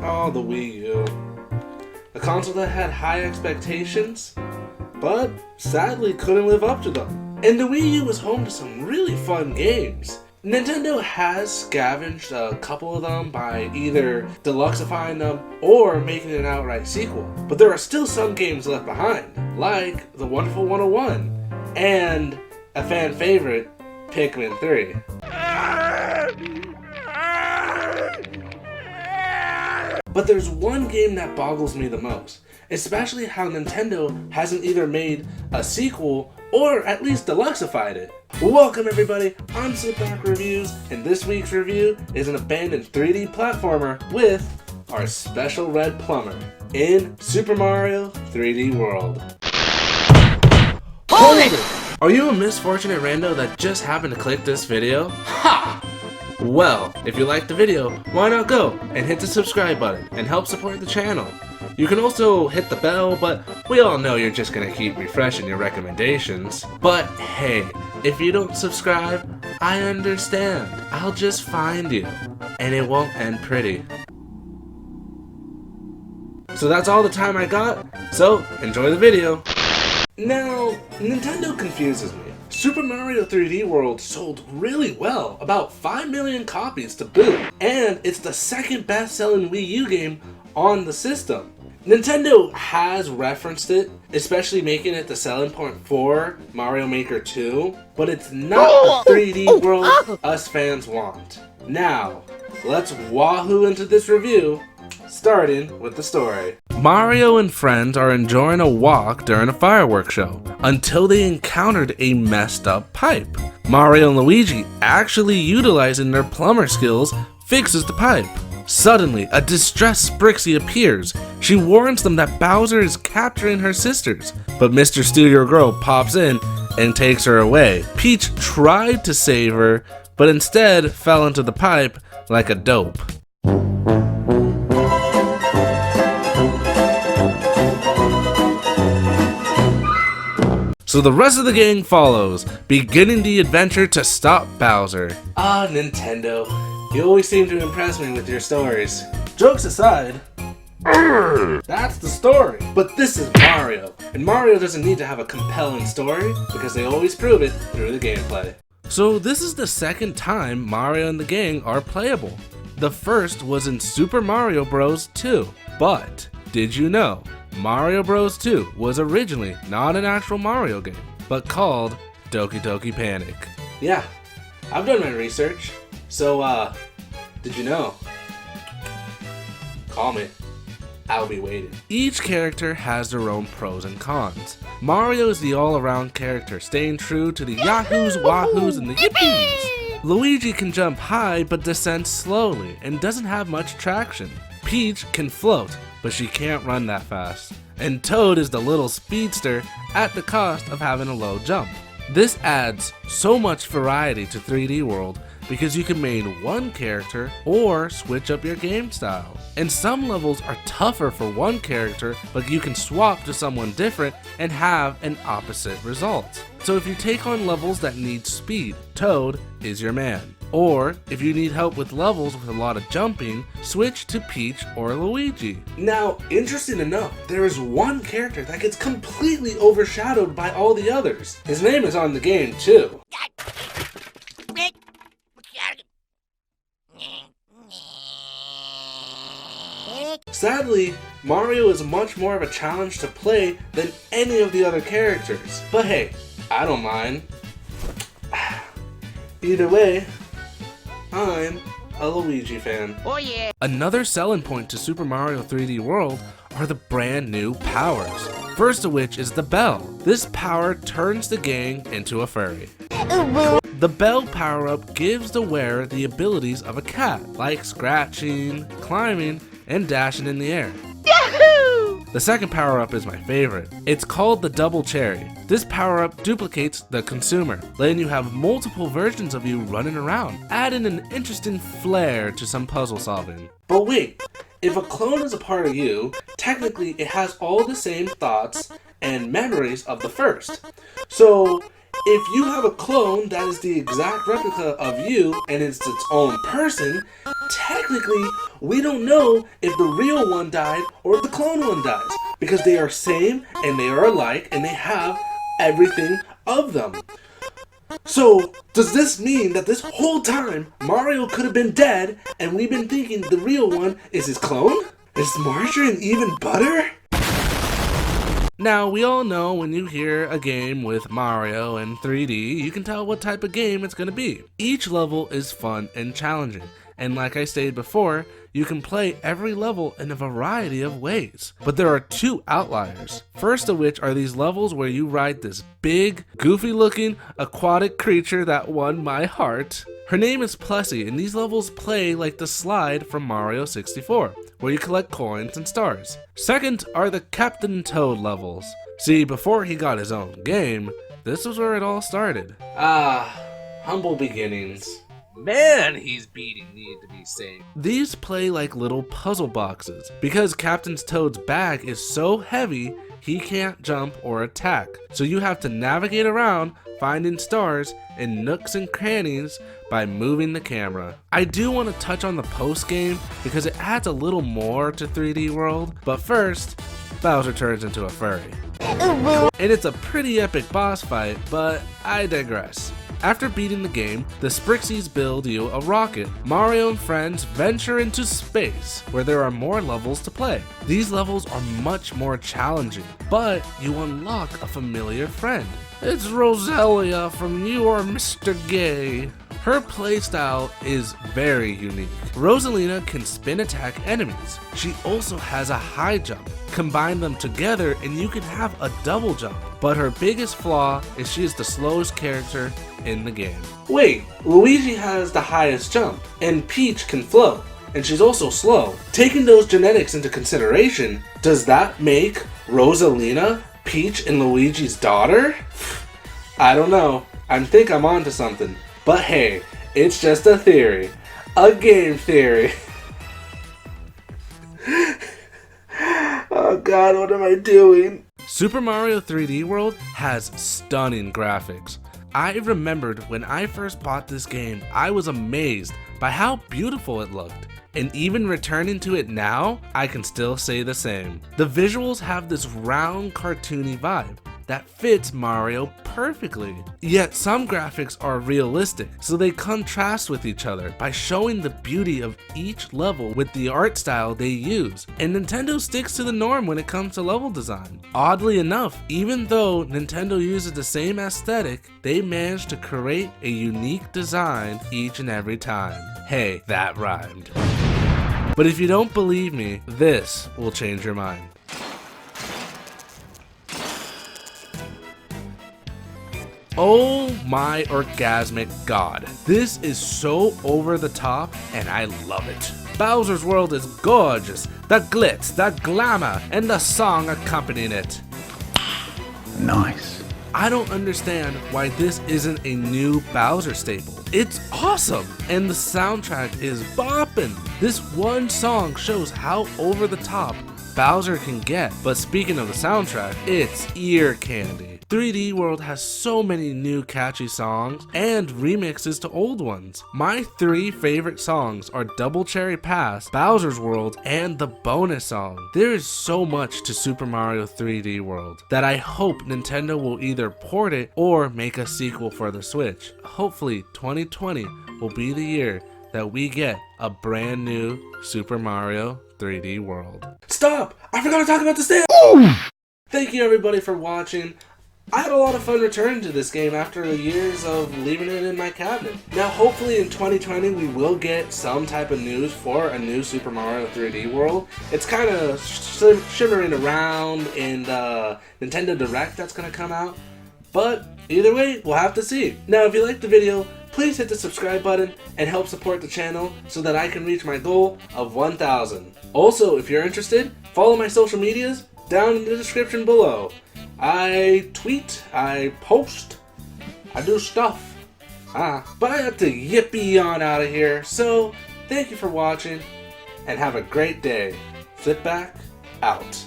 Oh, the Wii U. A console that had high expectations, but sadly couldn't live up to them. And the Wii U was home to some really fun games. Nintendo has scavenged a couple of them by either deluxifying them or making an outright sequel. But there are still some games left behind, like The Wonderful 101 and a fan favorite, Pikmin 3. But there's one game that boggles me the most, especially how Nintendo hasn't either made a sequel or at least deluxified it. Welcome everybody, I'm Slipback Reviews, and this week's review is an abandoned 3D platformer with our special red plumber in Super Mario 3D World. Hold it! Are you a misfortunate rando that just happened to click this video? Ha! Well, if you liked the video, why not go and hit the subscribe button and help support the channel. You can also hit the bell, but we all know you're just gonna keep refreshing your recommendations. But hey, if you don't subscribe, I understand. I'll just find you, and it won't end pretty. So that's all the time I got, so enjoy the video. Now, Nintendo confuses me. Super Mario 3D World sold really well, about 5 million copies to boot, and it's the second best-selling Wii U game on the system. Nintendo has referenced it, especially making it the selling point for Mario Maker 2, but it's not the 3D world us fans want. Now, let's wahoo into this review, starting with the story. Mario and friends are enjoying a walk during a fireworks show until they encountered a messed up pipe. Mario and Luigi, actually utilizing their plumber skills, fixes the pipe. Suddenly, a distressed Sprixie appears. She warns them that Bowser is capturing her sisters, but Mr. Steal Your Girl pops in and takes her away. Peach tried to save her, but instead fell into the pipe like a dope. So the rest of the gang follows, beginning the adventure to stop Bowser. Ah, Nintendo. You always seem to impress me with your stories. Jokes aside, that's the story. But this is Mario, and Mario doesn't need to have a compelling story because they always prove it through the gameplay. So this is the second time Mario and the gang are playable. The first was in Super Mario Bros. 2. But did you know Mario Bros. 2 was originally not an actual Mario game, but called Doki Doki Panic? Yeah, I've done my research. So, did you know? Call me. I'll be waiting. Each character has their own pros and cons. Mario is the all-around character, staying true to the yahoos, wahoos, and the yippies. Luigi can jump high but descends slowly and doesn't have much traction. Peach can float, but she can't run that fast. And Toad is the little speedster at the cost of having a low jump. This adds so much variety to 3D World because you can main one character or switch up your game style. And some levels are tougher for one character, but you can swap to someone different and have an opposite result. So if you take on levels that need speed, Toad is your man. Or if you need help with levels with a lot of jumping, switch to Peach or Luigi. Now, interesting enough, there is one character that gets completely overshadowed by all the others. His name is on the game too. Sadly, Mario is much more of a challenge to play than any of the other characters. But hey, I don't mind. Either way, I'm a Luigi fan. Oh yeah! Another selling point to Super Mario 3D World are the brand new powers. First of which is the bell. This power turns the gang into a furry. The bell power-up gives the wearer the abilities of a cat, like scratching, climbing, and dashing in the air. Yahoo! The second power-up is my favorite. It's called the Double Cherry. This power-up duplicates the consumer, letting you have multiple versions of you running around, adding an interesting flair to some puzzle solving. But wait, if a clone is a part of you, technically it has all the same thoughts and memories of the first. So If you have a clone that is the exact replica of you and it's its own person, technically we don't know if the real one died or if the clone one dies, because they are same and they are alike and they have everything of them. So, does this mean that this whole time Mario could have been dead and we've been thinking the real one is his clone? Is margarine even butter? Now, we all know when you hear a game with Mario and 3D, you can tell what type of game it's going to be. Each level is fun and challenging, and like I stated before, you can play every level in a variety of ways. But there are two outliers. First of which are these levels where you ride this big, goofy-looking aquatic creature that won my heart. Her name is Plessy, and these levels play like the slide from Mario 64, where you collect coins and stars. Second are the Captain Toad levels. See, before he got his own game, this was where it all started. Humble beginnings. Man, he's beating needed to be saved. These play like little puzzle boxes, because Captain Toad's bag is so heavy, he can't jump or attack. So you have to navigate around, finding stars in nooks and crannies by moving the camera. I do want to touch on the post game because it adds a little more to 3D World, but first, Bowser turns into a furry. And it's a pretty epic boss fight, but I digress. After beating the game, the Sprixies build you a rocket. Mario and friends venture into space, where there are more levels to play. These levels are much more challenging, but you unlock a familiar friend. It's Roselia from You Are Mr. Gay. Her playstyle is very unique. Rosalina can spin attack enemies. She also has a high jump. Combine them together and you can have a double jump. But her biggest flaw is she is the slowest character in the game. Wait, Luigi has the highest jump, and Peach can float, and she's also slow. Taking those genetics into consideration, does that make Rosalina Peach and Luigi's daughter? I don't know. I think I'm onto something. But hey, it's just a theory. A game theory. Oh god, what am I doing? Super Mario 3D World has stunning graphics. I remembered when I first bought this game, I was amazed by how beautiful it looked. And even returning to it now, I can still say the same. The visuals have this round, cartoony vibe that fits Mario perfectly. Yet some graphics are realistic, so they contrast with each other by showing the beauty of each level with the art style they use. And Nintendo sticks to the norm when it comes to level design. Oddly enough, even though Nintendo uses the same aesthetic, they manage to create a unique design each and every time. Hey, that rhymed. But if you don't believe me, this will change your mind. Oh my orgasmic god. This is so over the top and I love it. Bowser's World is gorgeous. The glitz, the glamour, and the song accompanying it. Nice. I don't understand why this isn't a new Bowser staple. It's awesome, and the soundtrack is bopping. This one song shows how over the top Bowser can get, but speaking of the soundtrack, it's ear candy. 3D World has so many new catchy songs and remixes to old ones. My three favorite songs are Double Cherry Pass, Bowser's World, and the bonus song. There is so much to Super Mario 3D World that I hope Nintendo will either port it or make a sequel for the Switch. Hopefully 2020 will be the year that we get a brand new Super Mario 3D World. Stop! I forgot to talk about the stand! Thank you everybody for watching. I had a lot of fun returning to this game after years of leaving it in my cabinet. Now hopefully in 2020 we will get some type of news for a new Super Mario 3D World. It's kind of shimmering around in the Nintendo Direct that's going to come out. But either way, we'll have to see. Now if you liked the video, please hit the subscribe button and help support the channel so that I can reach my goal of 1,000. Also, if you're interested, follow my social medias down in the description below. I tweet, I post, I do stuff. But I have to yippee on out of here. So, thank you for watching and have a great day. Sit back, out.